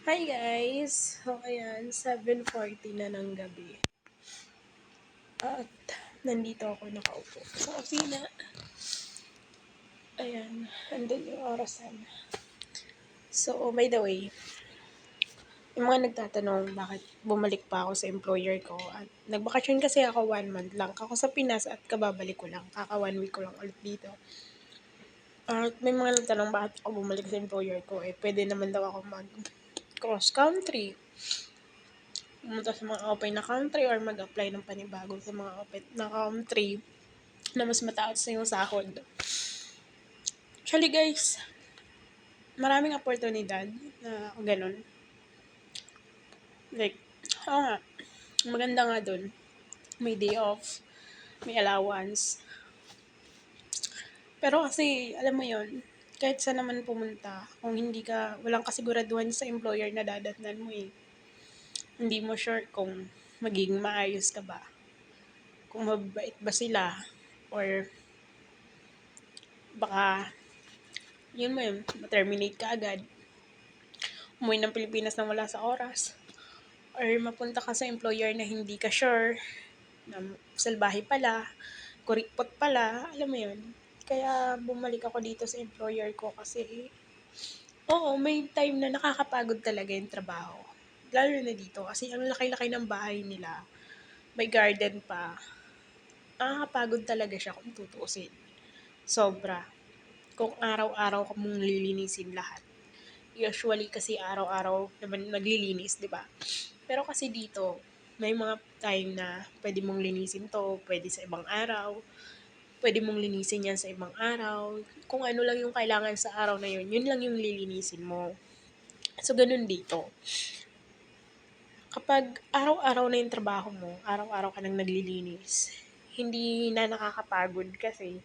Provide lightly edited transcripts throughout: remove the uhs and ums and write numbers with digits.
Hi guys! So ayan, 7:40 na ng gabi. At nandito ako nakaupo sa kusina. Ayan, andun yung orasan. So, by the way, yung mga nagtatanong bakit bumalik pa ako sa employer ko. At nagbakasyon kasi ako 1 month lang. Ako sa Pinas at kababalik ko lang. Kaka 1 week ko lang ulit dito. At may mga nagtanong bakit ako bumalik sa employer ko. Pwede naman daw ako mag cross country, pumunta sa mga open na country or mag-apply ng panibago sa mga open na country na mas mataas na yung sahod. Actually guys, maraming oportunidad na ganun. Like, oo nga, maganda nga dun. May day off, may allowance. Pero kasi, alam mo yon, kahit saan naman pumunta, kung hindi ka, walang kasiguraduhan sa employer na dadatnan mo Hindi mo sure kung magiging maayos ka ba. Kung mabait ba sila, or baka yun mo yun, ma-terminate ka agad. Umuwi ng Pilipinas na wala sa oras. Or mapunta ka sa employer na hindi ka sure, na salbahe pala, kuripot pala, alam mo yun. Kaya bumalik ako dito sa employer ko kasi, oo, may time na nakakapagod talaga yung trabaho. Lalo na dito kasi ang laki-laki ng bahay nila. May garden pa. Nakakapagod talaga siya kung tutuusin. Sobra. Kung araw-araw ka mong lilinisin lahat. Usually kasi araw-araw naman naglilinis, di ba? Pero kasi dito, may mga time na pwede mong linisin to, pwede sa ibang araw, pwede mong linisin yan sa ibang araw. Kung ano lang yung kailangan sa araw na yun, yun lang yung lilinisin mo. So, ganun dito. Kapag araw-araw na yung trabaho mo, araw-araw ka nang naglilinis, hindi na nakakapagod kasi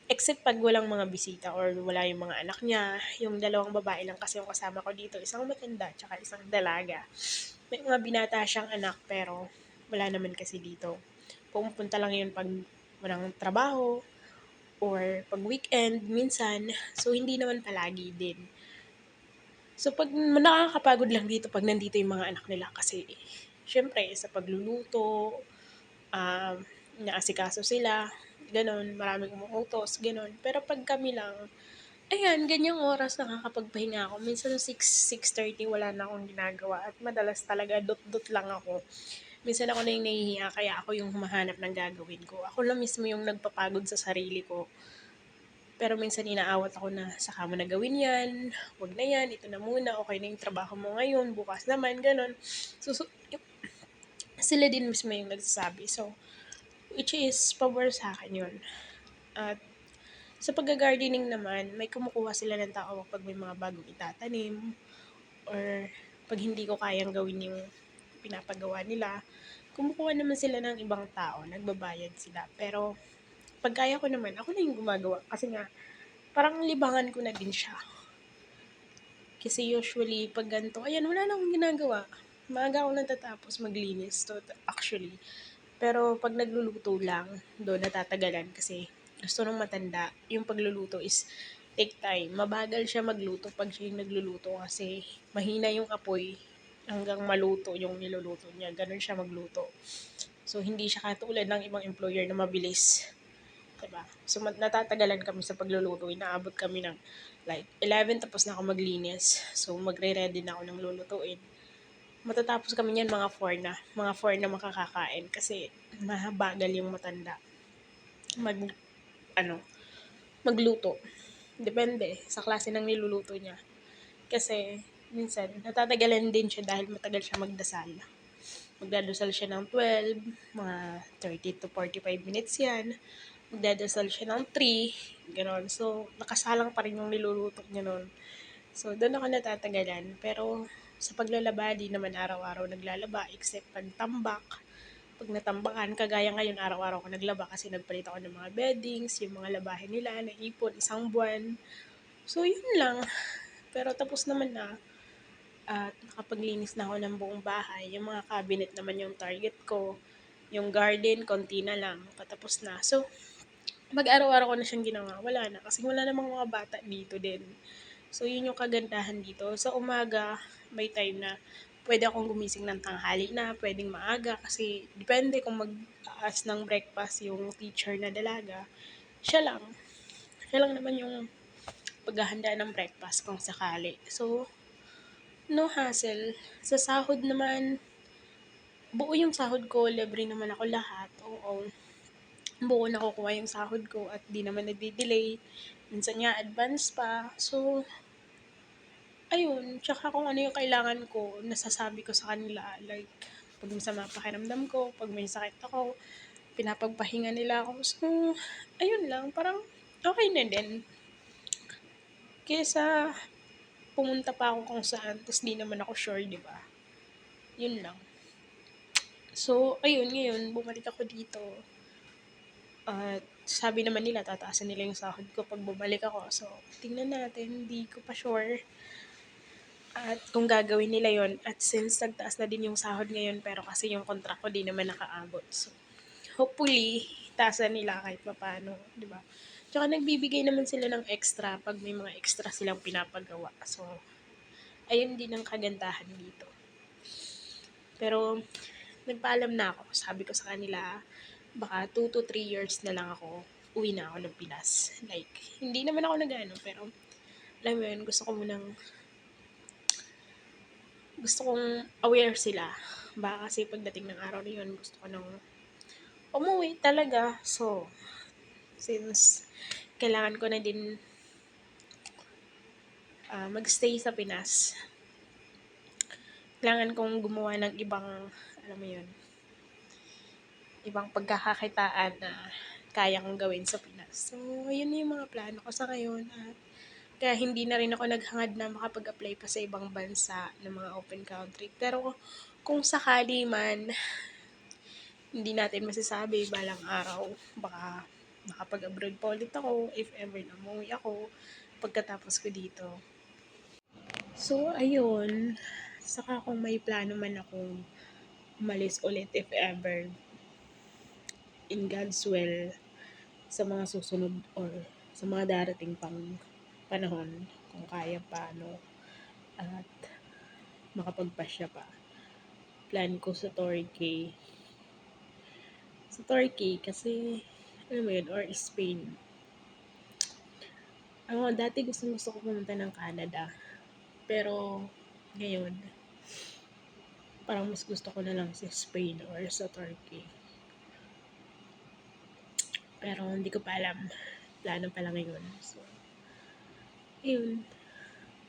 except pag walang mga bisita or wala yung mga anak niya, yung dalawang babae lang kasi yung kasama ko dito, isang matanda tsaka isang dalaga. May mga binata siyang anak pero wala naman kasi dito. Pumupunta lang yun pag walang trabaho or pag weekend minsan. So hindi naman palagi din. So pag nakakapagod lang dito pag nandito yung mga anak nila kasi syempre sa pagluluto, um, inaasikaso sila, ganon, maraming umuutos, ganon. Pero pag kami lang, ayan, ganyang oras nakakapagpahinga ako. Minsan 6:30 wala na akong ginagawa at madalas talaga dot-dot lang ako. Minsan ako na yung nahihiya kaya ako yung humahanap ng gagawin ko. Ako lang mismo yung nagpapagod sa sarili ko. Pero minsan inaawat ako na saka mo na gawin yan, wag na yan, ito na muna, okay na yung trabaho mo ngayon, bukas naman, ganon. Sila din mismo yung nagsasabi. So, which is, pabor sa akin yun. At sa pag-gardening naman, may kumukuha sila ng tao pag may mga bagong itatanim or pag hindi ko kayang gawin yung pinapagawa nila, kumukuha naman sila ng ibang tao, nagbabayad sila. Pero pag kaya ko naman, ako na yung gumagawa kasi nga, parang libangan ko na din siya. Kasi usually, pag ganito, ayan, wala na akong ginagawa. Maaga ako natatapos maglinis to actually. Pero pag nagluluto lang, doon natatagalan kasi gusto ng matanda, yung pagluluto is take time. Mabagal siya magluto pag siya yung nagluluto kasi mahina yung apoy hanggang maluto yung niluluto niya. Ganun siya magluto. So, hindi siya katulad ng ibang employer na mabilis. Diba? So, natatagalan kami sa pagluluto. Inaabot kami ng like 11 tapos na ako maglinis. So, magre-ready na ako ng lulutuin. Matatapos kami niyan mga 4 na. Mga 4 na makakakain kasi mahabagal yung matanda. Mag, ano, magluto. Depende sa klase ng niluluto niya. Kasi, minsan, natatagalan din siya dahil matagal siya magdasal. Magdadasal siya ng 12, mga 30 to 45 minutes yan. Magdadasal siya ng 3, gano'n. So, nakasalang pa rin yung niluluto niya nun. So, doon ako natatagalan. Pero, sa paglalaba, di naman araw-araw naglalaba except pagtambak. Pag natambakan, kagaya ngayon, araw-araw ko naglaba kasi nagpalit ako ng mga beddings, yung mga labahin nila, naipon, isang buwan. So, yun lang. Pero tapos naman na. At nakapaglinis na ako ng buong bahay. Yung mga cabinet naman yung target ko. Yung garden, konti na lang. Patapos na. So, mag-araw-araw ko na siyang ginawa. Wala na. Kasi wala namang mga bata dito din. So, yun yung kagandahan dito. Sa umaga, May time na pwede akong gumising ng tanghali na, puwedeng maaga kasi depende kung mag-aas ng breakfast yung teacher na dalaga, siya lang. Siya lang naman yung paghahanda ng breakfast kung sakali. So, no hassle. Sa sahod naman, buo yung sahod ko, libre naman ako lahat, oo. Buo nakukuha yung sahod ko at 'di naman nagde-delay. Minsan nga advance pa. So, ayun. Tsaka kung ano yung kailangan ko, nasasabi ko sa kanila. Like, 'pag masama pakiramdam ko, 'pag may sakit ako, pinapagpahinga nila ako. So, ayun lang. Parang okey na din. Kaysa pumunta pa ako kung saan ta's 'di naman ako sure, 'di ba? Yun lang. So, ayun ngayon bumalik ako dito at sabi naman nila tataasan nila yung sahod ko 'pag bumalik ako. So, tingnan natin, hindi ko pa sure at kung gagawin nila yon at since nagtaas na din yung sahod ngayon pero kasi yung contract ko 'di naman nakaabot. So, hopefully taasan nila kahit papaano, 'di ba? Tsaka nagbibigay naman sila ng extra 'pag may mga extra silang pinapagawa. So, ayun din ang kagandahan dito. Pero nagpaalam na ako. Sabi ko sa kanila, baka 2 to 3 years na lang ako, uwi na ako ng Pinas. Like, hindi naman ako nag-ano, pero alam mo yun, gusto kong aware sila. Baka kasi pagdating ng araw na yun, gusto ko nang umuwi talaga. So, since kailangan ko na din magstay sa Pinas, kailangan kong gumawa ng ibang, alam mo yun, ibang pagkakakitaan na kaya kong gawin sa Pinas. So, yun yung mga plano ko sa ngayon. At kaya hindi na rin ako naghangad na makapag-apply pa sa ibang bansa ng mga open country. Pero kung sakali man, hindi natin masasabi balang araw. Baka makapag-abroad pa ulit ako if ever na umuwi ako pagkatapos ko dito. So, ayun. Saka kung may plano man akong umalis ulit if ever, in God's will, sa mga susunod or sa mga darating pang panahon, kung kaya pa, no, at makapagpasya pa. Plan ko sa Turkey. Sa Turkey kasi, alam mo yun, or Spain. Dati gusto ko pumunta ng Canada. Pero, ngayon, parang mas gusto ko na lang sa Spain or sa Turkey. Pero, hindi ko pa alam. Plano pa lang ngayon. So, yun.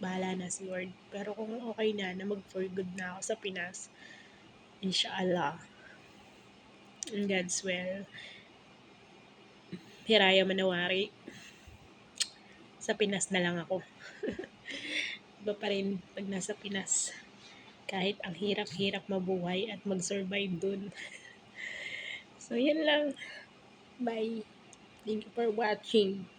Bahala na si Lord. Pero kung okay na mag for good na ako sa Pinas, inshallah, in God's will, hiraya manawari, sa Pinas na lang ako. Iba pa rin pag nasa Pinas. Kahit ang hirap-hirap mabuhay at mag-survive dun. So, yun lang. Bye. Thank you for watching.